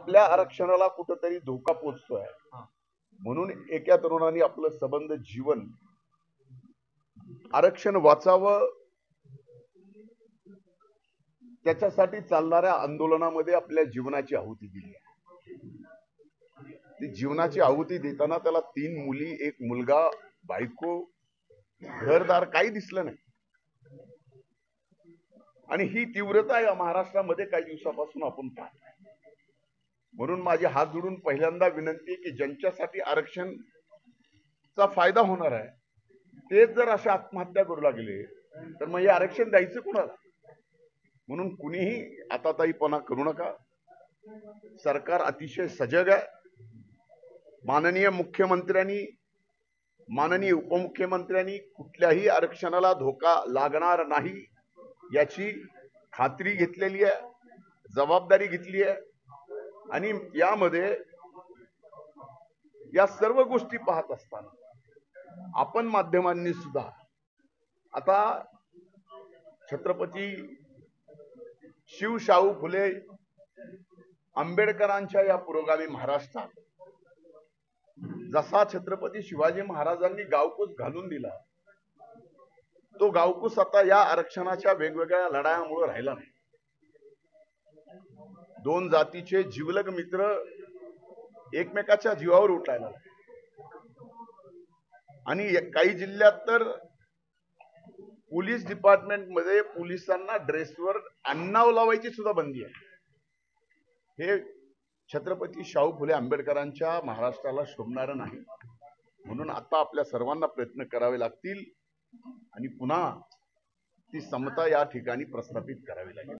आपल्या आरक्षणाला कुठंतरी धोका पोचतोय, म्हणून एका तरुणाने आपलं संबंध जीवन आरक्षण वाचावं त्याच्यासाठी चालणाऱ्या आंदोलनामध्ये आपल्या जीवनाची आहुती दिली आहे. ती जीवनाची आहुती देताना त्याला 3 मुली, 1 मुलगा, बायको, घरदार काही दिसलं नाही. आणि ही तीव्रता या महाराष्ट्रामध्ये काही दिवसापासून आपण पाहतोय. म्हणून माझे हात जोडून पहिल्यांदा विनंती आहे की ज्यांच्यासाठी आरक्षणचा फायदा होणार आहे तेच जर अशा आत्महत्या करू लागले तर मग हे आरक्षण द्यायचं कुणाला? म्हणून कुणीही आताताईपणा करू नका. सरकार अतिशय सजग आहे. माननीय मुख्यमंत्र्यांनी, माननीय उपमुख्यमंत्र्यांनी कुठल्याही आरक्षणाला धोका लागणार नाही याची खात्री घेतलेली आहे, जबाबदारी घेतली आहे. आणि यामध्ये या सर्व गोष्टी पाहत असताना आपण माध्यमांनी सुद्धा आता छत्रपती शिवशाहू फुले आंबेडकरांच्या या पुरोगामी महाराष्ट्रात जसा छत्रपती शिवाजी महाराजांनी गावकूस घालून दिला, तो गावकूस आता या आरक्षणाच्या वेगवेगळ्या लढायांमुळे राहिला नाही. 2 जातीचे जिवलग मित्र एकमेकाच्या जीवावर उठायला लागले. आणि काही जिल्ह्यात तर पोलीस डिपार्टमेंट मध्ये पोलिसांना ड्रेसवर अन्नाव लावायची सुद्धा बंदी आहे. हे छत्रपती शाहू फुले आंबेडकरांच्या महाराष्ट्राला शोभणारं नाही. म्हणून आता आपल्या सर्वांना प्रयत्न करावे लागतील आणि पुन्हा ती समता या ठिकाणी प्रस्थापित करावी लागेल.